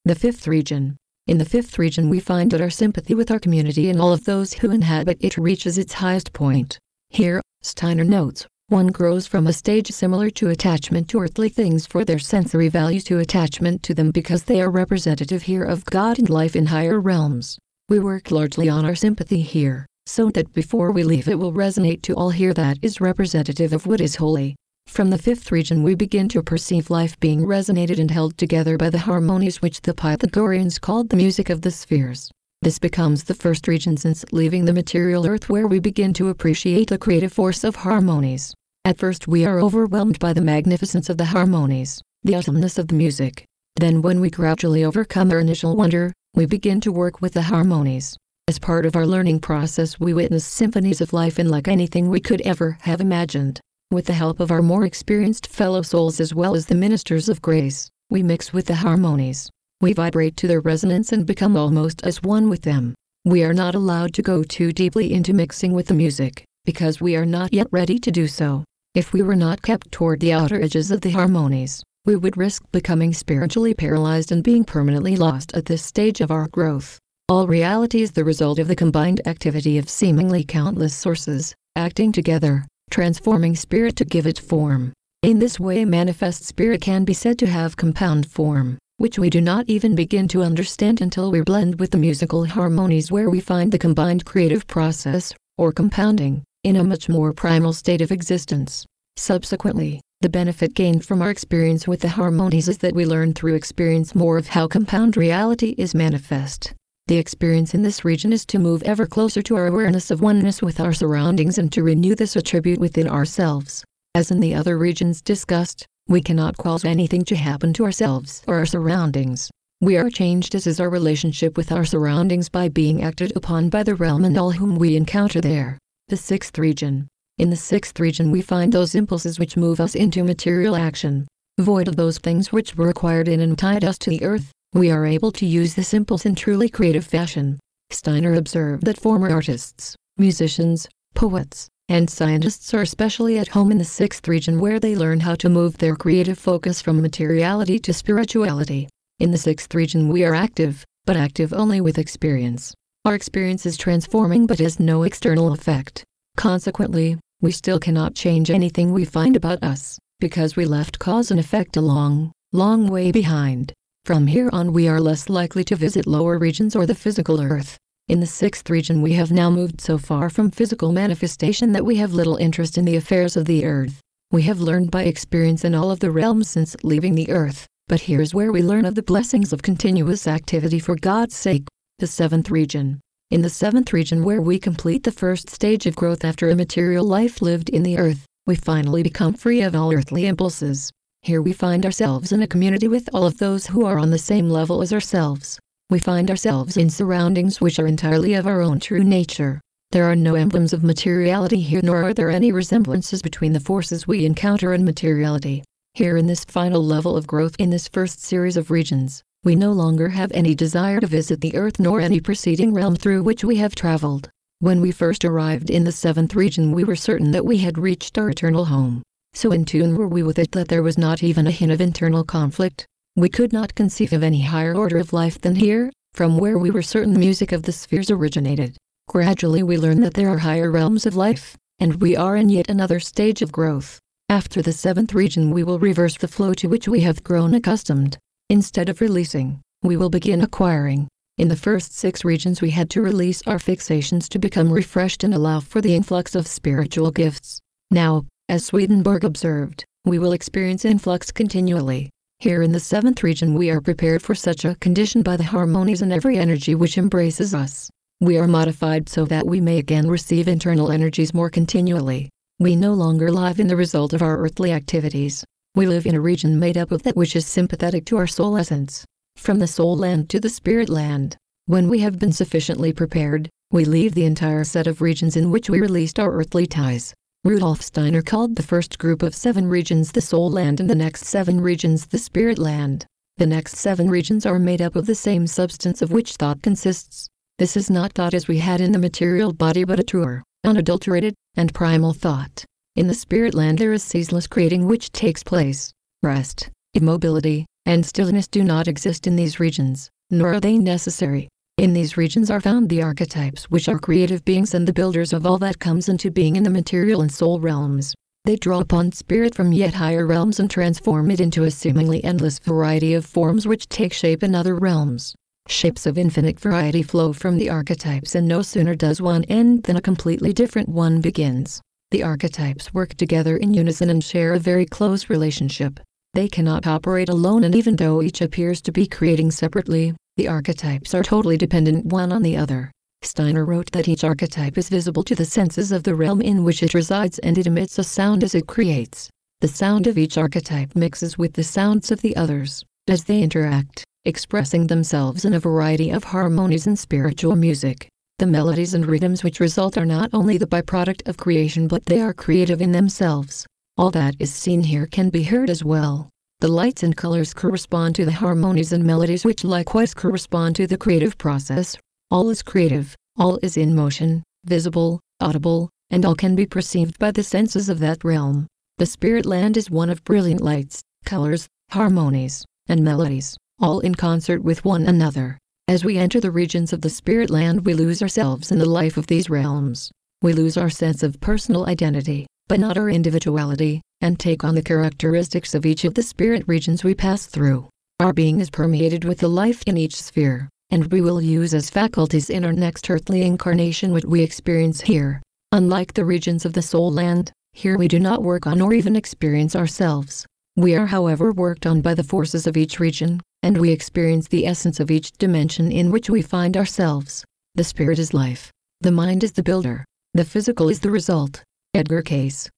The fifth region. In the fifth region we find that our sympathy with our community and all of those who inhabit it reaches its highest point. Here, Steiner notes, one grows from a stage similar to attachment to earthly things for their sensory value to attachment to them because they are representative here of God and life in higher realms. We work largely on our sympathy here, so that before we leave it will resonate to all here that is representative of what is holy. From the fifth region we begin to perceive life being resonated and held together by the harmonies which the Pythagoreans called the music of the spheres. This becomes the first region since leaving the material earth where we begin to appreciate the creative force of harmonies. At first we are overwhelmed by the magnificence of the harmonies, the awesomeness of the music. Then when we gradually overcome our initial wonder, we begin to work with the harmonies. As part of our learning process we witness symphonies of life unlike anything we could ever have imagined. With the help of our more experienced fellow souls as well as the ministers of grace, we mix with the harmonies. We vibrate to their resonance and become almost as one with them. We are not allowed to go too deeply into mixing with the music, because we are not yet ready to do so. If we were not kept toward the outer edges of the harmonies, we would risk becoming spiritually paralyzed and being permanently lost at this stage of our growth. All reality is the result of the combined activity of seemingly countless sources, acting together, transforming spirit to give it form. In this way manifest spirit can be said to have compound form, which we do not even begin to understand until we blend with the musical harmonies where we find the combined creative process, or compounding, in a much more primal state of existence. Subsequently, the benefit gained from our experience with the harmonies is that we learn through experience more of how compound reality is manifest. The experience in this region is to move ever closer to our awareness of oneness with our surroundings and to renew this attribute within ourselves. As in the other regions discussed, we cannot cause anything to happen to ourselves or our surroundings. We are changed as is our relationship with our surroundings by being acted upon by the realm and all whom we encounter there. The sixth region. In the sixth region we find those impulses which move us into material action. Void of those things which were acquired in and tied us to the earth, we are able to use this impulse in truly creative fashion. Steiner observed that former artists, musicians, poets, and scientists are especially at home in the sixth region where they learn how to move their creative focus from materiality to spirituality. In the sixth region we are active, but active only with experience. Our experience is transforming but has no external effect. Consequently, we still cannot change anything we find about us, because we left cause and effect a long, long way behind. From here on we are less likely to visit lower regions or the physical earth. In the sixth region we have now moved so far from physical manifestation that we have little interest in the affairs of the earth. We have learned by experience in all of the realms since leaving the earth, but here's where we learn of the blessings of continuous activity for God's sake. The seventh region. In the seventh region where we complete the first stage of growth after a material life lived in the earth, we finally become free of all earthly impulses. Here we find ourselves in a community with all of those who are on the same level as ourselves. We find ourselves in surroundings which are entirely of our own true nature. There are no emblems of materiality here nor are there any resemblances between the forces we encounter and materiality. Here in this final level of growth in this first series of regions, we no longer have any desire to visit the earth nor any preceding realm through which we have traveled. When we first arrived in the seventh region we were certain that we had reached our eternal home. So in tune were we with it that there was not even a hint of internal conflict. We could not conceive of any higher order of life than here, from where we were certain the music of the spheres originated. Gradually we learn that there are higher realms of life, and we are in yet another stage of growth. After the seventh region we will reverse the flow to which we have grown accustomed. Instead of releasing, we will begin acquiring. In the first 6 regions we had to release our fixations to become refreshed and allow for the influx of spiritual gifts. Now, as Swedenborg observed, we will experience influx continually. Here in the seventh region we are prepared for such a condition by the harmonies and every energy which embraces us. We are modified so that we may again receive internal energies more continually. We no longer live in the result of our earthly activities. We live in a region made up of that which is sympathetic to our soul essence. From the soul land to the spirit land. When we have been sufficiently prepared, we leave the entire set of regions in which we released our earthly ties. Rudolf Steiner called the first group of 7 regions the soul land and the next 7 regions the spirit land. The next 7 regions are made up of the same substance of which thought consists. This is not thought as we had in the material body but a truer, unadulterated, and primal thought. In the spirit land there is ceaseless creating which takes place, rest, immobility, and stillness do not exist in these regions, nor are they necessary. In these regions are found the archetypes, which are creative beings and the builders of all that comes into being in the material and soul realms. They draw upon spirit from yet higher realms and transform it into a seemingly endless variety of forms which take shape in other realms. Shapes of infinite variety flow from the archetypes, and no sooner does one end than a completely different one begins. The archetypes work together in unison and share a very close relationship. They cannot operate alone, and even though each appears to be creating separately, the archetypes are totally dependent one on the other. Steiner wrote that each archetype is visible to the senses of the realm in which it resides, and it emits a sound as it creates. The sound of each archetype mixes with the sounds of the others, as they interact, expressing themselves in a variety of harmonies and spiritual music. The melodies and rhythms which result are not only the byproduct of creation, but they are creative in themselves. All that is seen here can be heard as well. The lights and colors correspond to the harmonies and melodies, which likewise correspond to the creative process. All is creative, all is in motion, visible, audible, and all can be perceived by the senses of that realm. The spirit land is one of brilliant lights, colors, harmonies, and melodies, all in concert with one another. As we enter the regions of the spirit land, we lose ourselves in the life of these realms. We lose our sense of personal identity, but not our individuality, and take on the characteristics of each of the spirit regions we pass through. Our being is permeated with the life in each sphere, and we will use as faculties in our next earthly incarnation what we experience here. Unlike the regions of the soul land, here we do not work on or even experience ourselves. We are, however, worked on by the forces of each region, and we experience the essence of each dimension in which we find ourselves. The spirit is life. The mind is the builder. The physical is the result. Edgar Cayce.